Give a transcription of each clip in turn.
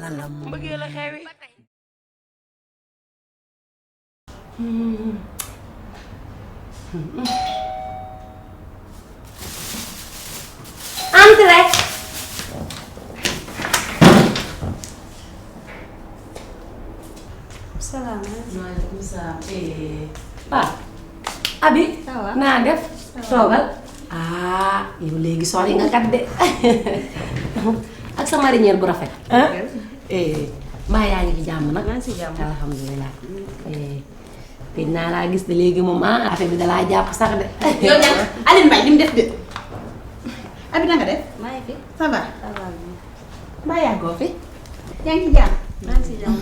ngalam mbëggee la xewi Entrez. salaamaaleykum. Waaleykum salaam. Abi. naa def. toogal. yow léegi sori nga kat de. ak sa marinière bu rafet. mbaa yaa ngi ci jàmm nag. maa ngi ci jàmm. alhamdulilah. te naa laa gis de léegi moom affaire bi dalaa jàpp sax de. yow nag Aline Mbaye li mu def de. Abi na nga def. maa ngi fi. ça va. ça va. mbaa yàggoo fi. yaa ngi ci jàmm. maa ngi ci jàmm.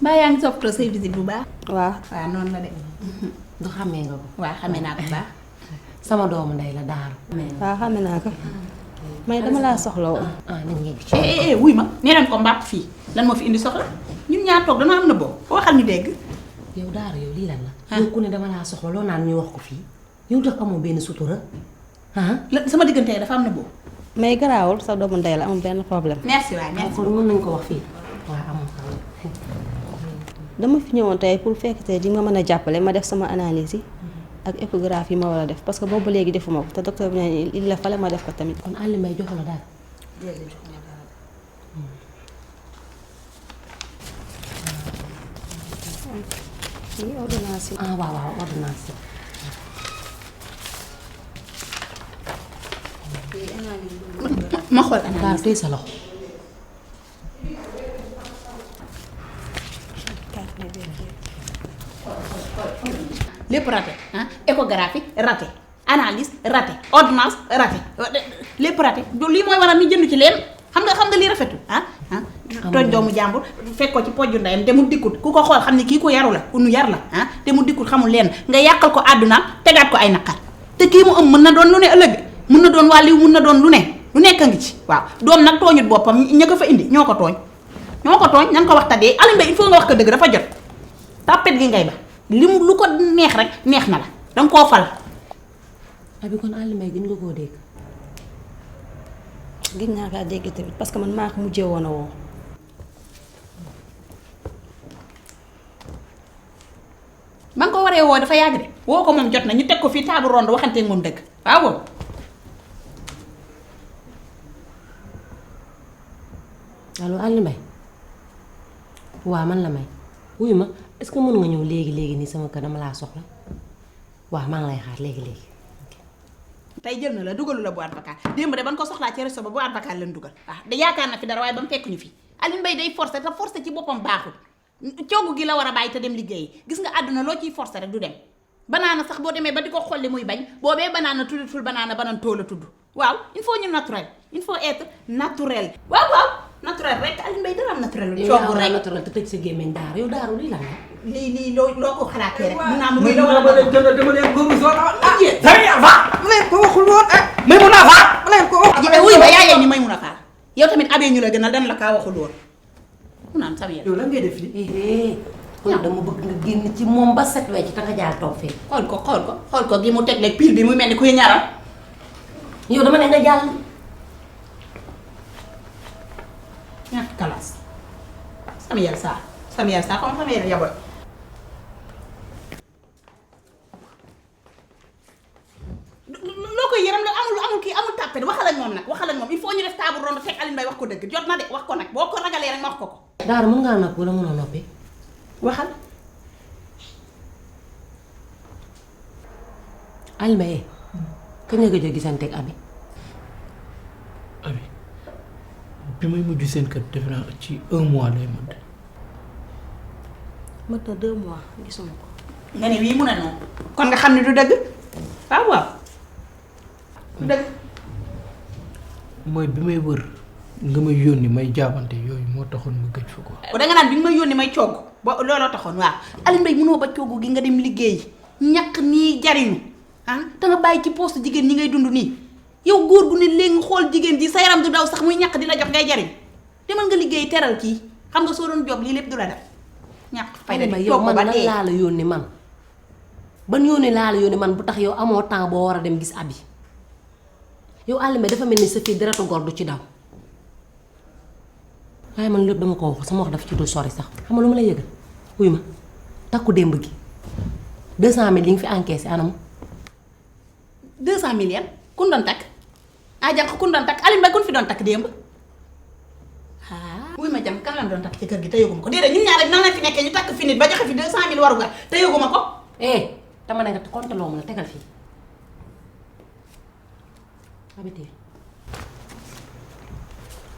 mbaa yaa ngi toppatoo say visite bu baax. waaw. waaw noonu la de. du xàmmee nga ko. waaw xamee naa ko bu baax. sama doomu ndey la daaru. waaw xame naa ko. may dama laa soxla woon. nañ yegg ci. wuy ma nee nañ ko mbàpp fii lan moo fi indi soxla ñun ñaar toog dana am na boo waxal ñu dégg. yow daaru yow lii lan la. yow ku ne dama laa soxla loo naan ñu wax ko fii. yow tax amoo benn sutura. sama diggante dafa am na boo. may garaawul sa doomu ndey la amul benn problème. merci waay merci. kon mën nañ ko wax fii. waaw amul problème. dama fi ñëwoon tey pour fekk tey di ma mën a jàppale ma def sama analyse yi ak échographie yi ma war a def parce que boobu léegi defuma ko te docteur bi ne il la fallait ma def ko tamit. kon Aline Mbaye joxu la daal. lii ordonnance yi. waaw ordonnance. ma xool daal analyse. téye sa loxo. lépp raté échographie raté analyse raté ordonnance raté lépp raté lii mooy waral ñu jënd ci leen xam nga lii rafetul toj doomu jàmbur fekk ko ci pojju ndeyam te mu dikkut ku ko xool xam ne kii ku yaru la ku nu yar la te mu dikkut xamul leen nga yàqal ko àdduna tegaat ko ay naqar te kii mu am mën na doon lu ne ëllëg mën na doon wàlliw mën na doon lu nekk a ngi ci waaw doom nag tooñut boppam ña ko fa indi ñoo ko tooñ nan ko wax tàggee Aline Mbaye il faut nga wax ko dëgg dafa jot tàppet gi ngay ba li mu lu ko neex rek neex na la danga koo fal. abi kon Aline Mbaye gën nga koo dégg. gis naa kaa dégg tamit parce que man maa ko mujjee woon a woo. ba nga ko waree woo dafa yàgg de woo ko moom jot na ñu teg ko fii table ronde waxanteeg moom dëgg waaw. allo Aline Mbaye waaw man la may wuyu ma est-ce que mën nga ñëw léegi nii sama kër dama laa soxla waaw maa ngi lay xaar léegi. tey jël na la dugalu la boîte vocale démb de ban ko soxlaa ci resto ba boîte vocale leen dugal waaw da yaakaar na fi dara waaye ba mu fekk ñu fi Aline Mbaye day forcer te forcer ci boppam baaxul coogu gi la war a bàyyi te dem liggéeyi gis nga àdduna loo ciy forcer rek du dem banaana sax boo demee ba di ko xolli muy bañ boobee banaana tuddutul banaana banan too la tudd waaw il faut ñu naturel il faut être naturel waaw naturel rek Aline Mbaye dara am naturel coogu rek naturel te tëj sa gémmiñ daaru yow daaru lii lan la. lii loo ko xalaatee rek mun naa mu la wala dama leen ko rusoon leen ko waxul woon may mun a faa leen ko wax wuy ba yaayee ni may mun a faa yow tamit abee ñu la gënal dan la kaa waxul woon mu naan sama yow lan ngay def li kon dama bëgg nga génn ci moom ba set wecc te nga jaar toog fee. xool ko gi mu teg leeg pile bi muy mel ni kuy ñaral yow dama ne nga jàll. ñàkk kalaas sama yel saa xam sama yel yaboy loo koy yëram la amul kii amul tàppet waxal ak moom nag il faut ñu def table ronde fekk Aline Mbaye wax ko dëgg jot na de wax ko nag boo ko ragalee rek ma wax ko ko daaru mën ngaa noppi wala mënoo noppi. waxal Aline Mbaye kañ nga gëj a gisanteeg Abi. abi bi may mujj seen kër defe naa ci 1 mois lay mën mën na 2 mois gisuma ko. nga ne wii mun a noonu kon nga xam ne du dëgg waaw du dëgg mooy bi may wër nga may yónni may jaabante yooyu moo taxoon ma gëj fa quoi. da nga naan bi nga may yónni may cogg ba looloo taxoon waaw Aline Mbaye mënoo ba cogg gi nga dem liggéey ñàkk nii jariñu te nga bàyyi ci poste jigéen ñi ngay dund nii yow góor gu ne léegi xool jigéen ji sa yaram du daw sax muy ñàkk di la jox ngay jariñ demal nga liggéey teral kii xam nga soo doon job lii lépp du la def ñàkk fay Aline Mbaye yow man lan laa la yónni man ban yónni laa la yónni man bu tax yow amoo temps boo war a dem gis Abi yow Aline Mbaye dafa mel ni sa fii deretu góor du ci daw waaye man lépp dama ko wax sama wax dafa ci dul sori sax xam nga lu ma lay yëgal wuy ma takku démb gi 200 000 yi nga fi encaissé anam 200 000 yan kun doon takk ah jànq kun doon takk Aline Mbaye kun fi doon takk démb ah wuy ma jànq kan lan doon takk ci kër gi te yëguma ko déedéet ñun ñaar rek nan lañ fi nekkee ñu takk fi nit ba joxe fi 200 000 waru nga te yëguma ko dama ne nga kontaloo ma la tegal fii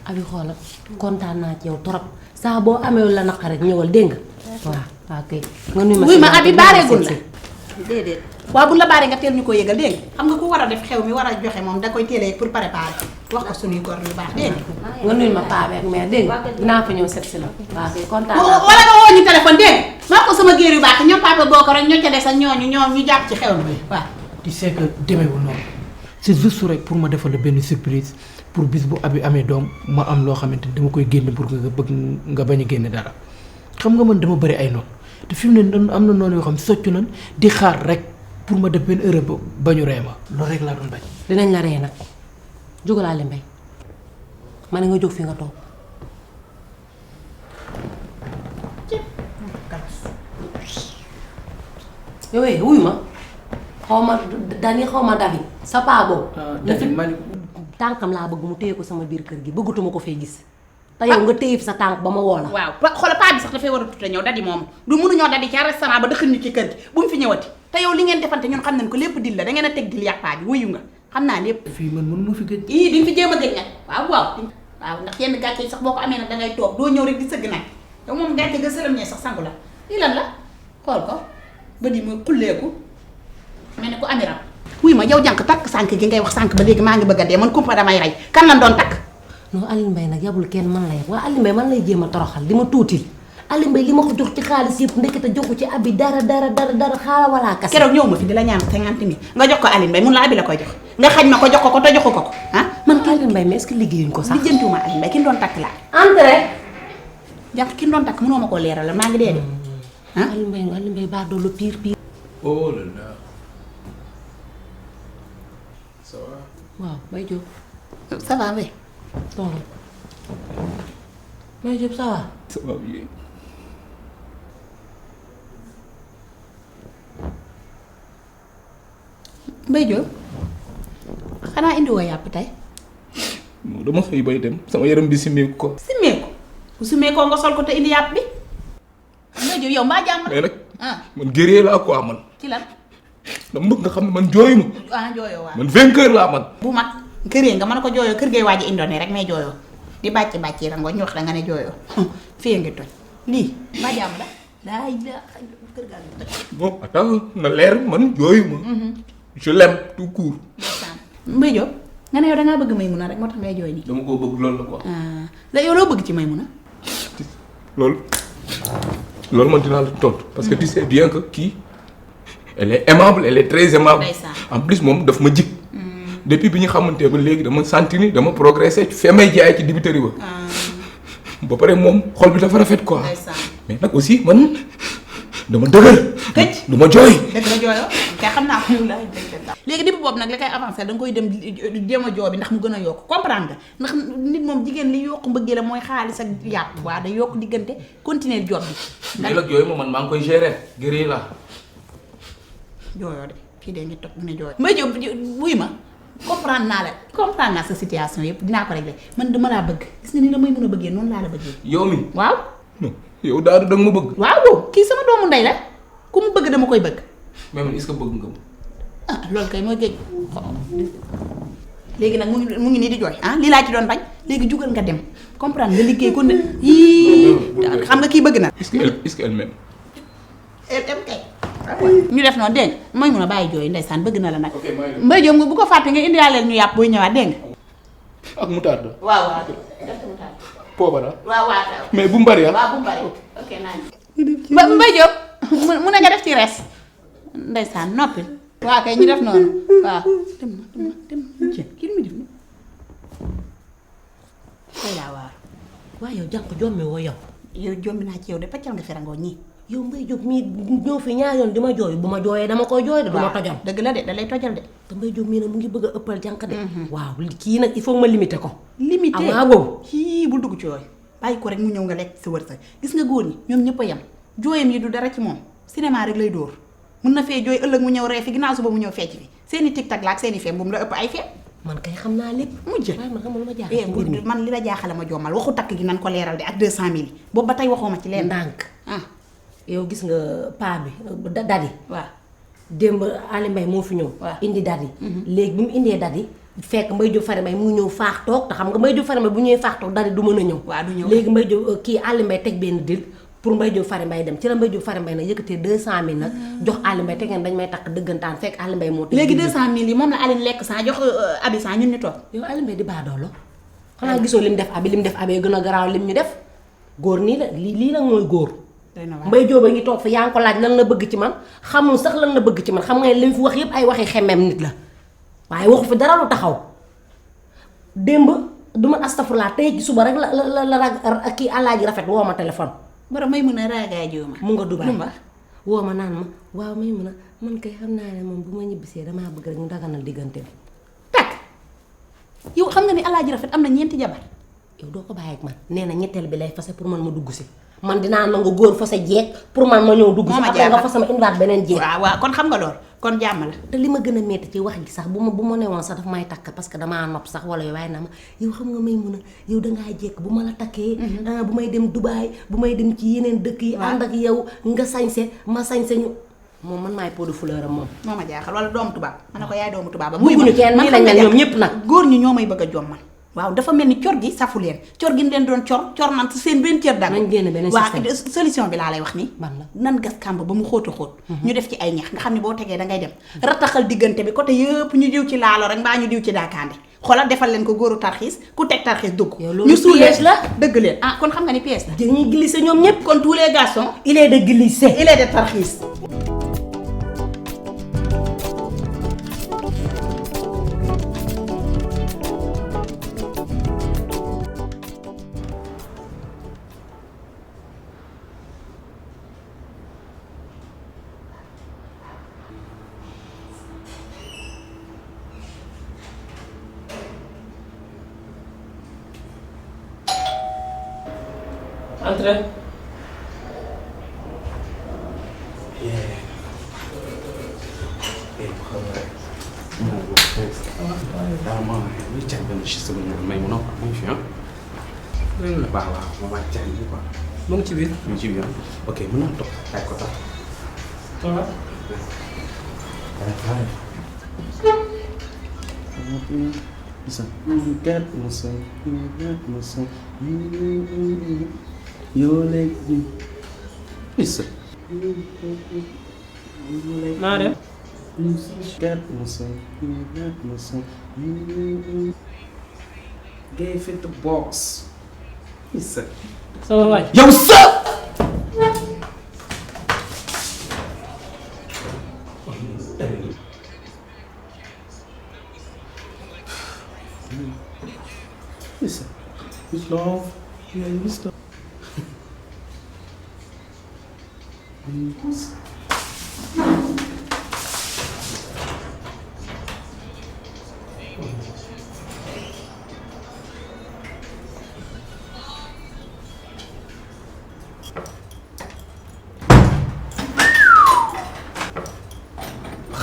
abi xoolal kontaan naa ci yow torop saa boo amee la naqar rek ñëwal dégg nga waaw kay nga nuyu ma wuy ma abi baareegul la déedéet waaw bu la baaree nga teel ñu ko yëgal dégg nga xam nga ku war a def xew mi war a joxe moom da koy teel a yëg pour préparer wax ko suñuy góor yu baax dégg nga nuyu ma paa beeg mère dégg nga dinaa fa ñëw set si la waaw kay kontaan naa wala nga woo ñu téléphone dégg nga wax ko sama géer yu baax ñoom papa boo ko rek ñoo ca des ak ñooñu ñoom ñu jàpp ci xew mi waaw tu sais que demeewul noonu c'est juste rek pour ma defal la benn surprise pour bis bu abi amee doom ma am loo xamante ni dama koy génne pour nga bëgg nga bañ a génne dara xam nga man dama bëri ay noonu te fi mu ne am na noonu yoo xam soccu nañ di xaar rek pour ma def benn erreur ba ñu ree ma loolu rek laa doon bañ. dinañ la ree nag jógalaale mbay ma ne nga jóg fi nga toog yow wuy ma xaw ma dani xaw ma David sa paa boobu tànkam laa bëgg mu téye ko sama biir kër gi bëggatuma ko fee gis te yow nga téye fi sa tànk ba ma woo la waaw xoolal paa bi sax dafay war a tuta ñëw dadi moom du mënuñoo dadi ca restaurant ba dëxën ñu ci kër gi bu mu fi ñëwati te yow li ngeen defante ñun xam nañ ko lépp dil la da ngeen a teg dil yàq paa bi wuyu nga xam naa lépp fii man mën ma fi gëj ii di nga fi jéem a gëj nag waaw ndax yenn gàcce yi sax boo ko amee nag dangay toog doo ñëw rek di sëgg nag yow moom gàcce ga sëlam ñee sax sangu la lii lan la xool ko ba di muy xulleeku mel ne ku amiram wuy ma yow jànk takk sànk gi ngay wax sànk ba léegi maa ngi bëgg a dee man kumpa damay rey kan lan doon takk non Aline Mbaye nag yabul kenn man la yab waa Aline Mbaye man lay jéem a toroxal di ma tuutil Aline Mbaye li ma ko jox ci xaalis yëpp ndekete joxu ci abi dara xaala wala kase keroog ñëw ma fi di la ñaan 50 000 nga jox ko Aline Mbaye mun la abi la koy jox nga xañ ma ko jox ko te joxu ko ah man Aline Mbaye mais est-ce que liggéeyuñ ko sax lijjantiwuma Aline Mbaye ki ñu doon takk laa entrée jànk ki ñu doon takk mënoo ma koo leeral la maa ngi dee de ah Aline Mbaye baa doolu pire oh là là ça va. waaw Mbaye Diop ça va Mbaye toogal Mbaye Diop ça va ça va bien. Mbaye Diop xanaa indi woo yàpp tey non dama xëy bay dem sama yaram bi simmeeku ko. simmeeku bu simmeekoo nga sol ko te indi yàpp bi Mbaye Diop yow mbaa jàmm mais nag man guerrier laa quoi man. ci lan dama bëgg nga xam ne man jooyu ma. jooyoo waaw man vainqueur laa man. bu mag këree nga mën ko jooyoo kër gay waaj a indoone rek may jooyoo di bàcc rango ñu wax da nga ne jooyoo fii ngi toj lii mbaa jàmm la laay la kër gaa ngi toj bon attends na leer man jooyu ma. je l'aime tout court. Mbaye Diop nga ne yow dangaa bëgg Maymuna rek moo tax ngay jooy nii dama koo bëgg loolu la quoi. la yow loo bëgg ci Maymuna loolu man dinaa la tontu. parce que tu sais bien que kii elle est aimable elle est très aimable. en plus moom daf ma jig. depuis bi ñu xamante ba léegi dama sentir ni dama progressé fee may jaay ci dibiteri ba. ba pare moom xol bi dafa rafet quoi. mais nag aussi man dama dëgër. këcc du ma jooy. dëgg la jooyoo kay xam naa ko la léegi dibi boobu nag li koy avancé da nga koy dem jéem a joo bi ndax mu gën a yokk comprendre nga ndax nit moom jigéen li yokk mbëggee la mooy xaalis ak yàpp waa day yokk diggante continuer job bi. mais nag yooyu man maa ngi koy gérer gëree laa. jooyoo de kii de ngi toog ne jooyoo. Mbaye Diop wuy ma comprendre naa sa situation yëpp dinaa ko régler man dama laa bëgg gis nga ni la may mën a bëggee noonu laa la bëggee. yow mi waaw. non yow daal da nga ma bëgg. waaw kii sama doomu ndey la ku mu bëgg dama koy bëgg. mais man est-ce que bëgg nga ma. ah loolu kay mooy géej léegi nag mu ngi nii di jooy lii laa ci doon bañ léegi jugal nga dem comprendre nga liggéey ko ne yii xam nga kii bëgg na. est-ce que elle m'aime. dem kay. ñu def noonu dégg nga mooy mun a bàyyi jooy ndeysaan bëgg na la nag. ok maa ngi Mbaye Diop nga bu ko fàtte nga indilaaleel ñu yàpp booy ñëwaat dégg nga. ak moutarde. waaw def moutarde. poobara. waaw. mais bu mu bari waaw bu mu bari ok naa Mbaye Diop mu ne nga def ci res ndeysaan noppi. waaw kay ñu def noonu waaw dem kii mi def ni koy laa waar waaye yow jànq jommi woo yow jommi naa ci yow de paccal nga ferangoo ñii yow Mbaye Diop mii ñëw fi ñaar yoon di ma jooy bu ma jooyee dama koy jooy de du ma tojal dëgg la de da lay tojal de te Mbaye Diop mii nag mu ngi bëgg a ëppal jànq de waaw kii nag il faut ma limiter ko limité waaw boobu kii bul dugg ci yooyu bàyyi ko rek mu ñëw nga lekk sa wërsëg gis nga góor ñi ñoom ñëpp a yem jooyam yi du dara ci moom cinéma rek lay dóor mun na fee jooy ëllëg mu ñëw ree fi ginnaaw suba mu ñëw fecc fi seeni tiktak la ak seeni feem bu mu la ëpp ay feem man kay xam naa lépp mujj waaye man xamul ma jaaxal man li la jaaxale ma jommal waxu takk gi nan ko leeral de ak 200 000 boobu ba tey waxoo ma ci leen ndànk ah yow gis nga paa bi dadi waaw démb Ali Mbaye moo fi ñëw waaw indi dadi léegi bi mu indee dadi fekk Mbaye Diop Fary Mbaye mu ñëw faax toog te xam nga Mbaye Diop Fary Mbaye bu ñëwee faax toog dadi du mën a ñëw waaw du ñëw léegi Mbaye Diop kii Ali Mbaye teg benn dil pour Mbaye Diop Fary Mbaye dem ci la Mbaye Diop Fary Mbaye nag yëkkatee 200 000 nag jox Ali Mbaye te ngeen dañ may takk dëggantaan fekk Ali Mbaye moo léegi 200 000 yi moom la Aline lekk saa jox Abi saa ñun ñu toog yow Ali Mbaye di baadoolo xanaa gisoo lim def abi lim def abee gën a garaaw lim ñu def góor nii la lii nag mooy góor Mbaye Diop a ngi toog fi yaa ngi ko laaj lan la bëgg ci man xamul sax lan la bëgg ci man xam nga li mu fi wax yépp ay waxi xemmeem nit la waaye waxu fi dara lu taxaw démb du man astafurlaa tey ci suba rek la rag kii àllaaji rafet woo ma téléphone borom may mën a raagaay jiw ma mu nga Dubaay woo ma naan ma waaw may mën a man kay xam naa ne moom bu ma ñibbisee damaa bëgg rek ñu daganal diggante bi takk yow xam nga ni àllaaji rafet am na 4 jabar yow doo ko bàyyi ak man nee na ñetteel bi lay fase pour man ma dugg si man dinaa nangu góor fase jeeg pour man ma ñëw dugg si après nga fase ma indiwaat beneen jeeg waaw kon xam nga lool kon jàmm la te li ma gën a metti ci wax gi sax bu ma newoon sax daf may takk parce que damaa nopp sax wala yow waaye na ma yow xam nga may mun a yow dangaa jekk bu ma la takkee bu may dem Dubaay bu may dem ci yeneen dëkk yi ànd ak yow nga sañse ma sañse ñu moom man maay pot de fleur am moom moo ma jaaxal wala doomu tubaab ma ne ko yaay doomu tubaab ba bëgguñu kenn nii lañ mel ñoom ñëpp nag góor ñi ñoo may bëgg a jommal waaw dafa mel ni cor gi safu leen cor gi leen doon cor man seen benn cër dara nañ génn beneen système waaw solution bi laa lay wax ni ban la nan gas kàmb ba mu xóotu xóot ñu def ci ay ñax nga xam ne boo tegee da ngay dem rataxal diggante bi côté yëpp ñu diw ci laalo rek mbaa ñu diw ci daakaande xoolal defal leen ko góoru tarxiis ku teg tarxiis dugg ñu suulee la dëgg leen ah kon xam nga ni pièce la dañuy glisser ñoom ñëpp kon tous les garçons il est de glisser il est de tarxiis Entrez. mu ngi ci biir. mu ngi ci biir ok mën naa toog ay ko tax. naa dem. Gave it the boss. sama waay. yow sa. Listen, it's love. Yeah, it's love.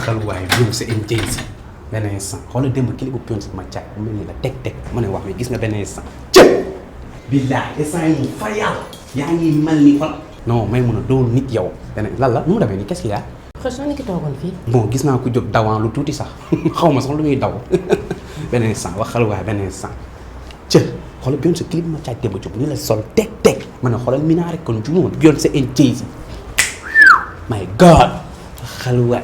xalwaay Beyoncé and Jay-Z benn instant xoolal démb kii bu Beyoncé ma càkk bu mel ni la teg ma ne wax mais gis nga benn instant cëp billaay instant yi fa yàlla yaa ngi mel ni xol non may mun a doon nit yow beneen lan la nu mu demee nii qu'est-ce qu'il y a xëy na ki toogoon fii bon gis naa ko jóg dawaan lu tuuti sax xaw ma sax lu muy daw benn instant wax xalwaay benn instant cëp xoolal Beyoncé clip ma càkk démb jóg ni la sol teg ma ne xoolal Mina rek kon jumoon Beyoncé and Jay-Z my god xalwaay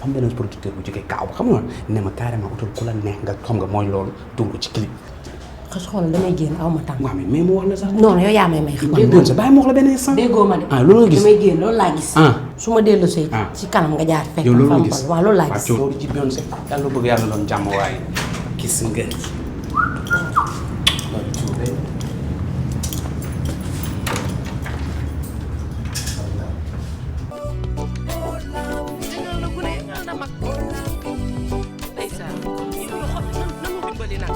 am benn producteur bu jógee kaaw xam nga ne ma carrément utal ku la neex nga xam nga mooy loolu dugg ci clip. xas xoolal damay génn aw ma tànn. waaw mais mu wax la sax. non yow yaa may xam. déggoo sa bàyyi ma wax la benn instant. déggoo ma de. ah loolu nga gis damay génn loolu laa gis. su ma dellu see. ci kanam nga jaar fekk. yow loolu nga gis waaw loolu laa gis. waaw loolu ci Beyoncé yàlla bëgg yàlla doon jàmm waaye gis nga. ndeysaan yow xam nan mu dimbali nag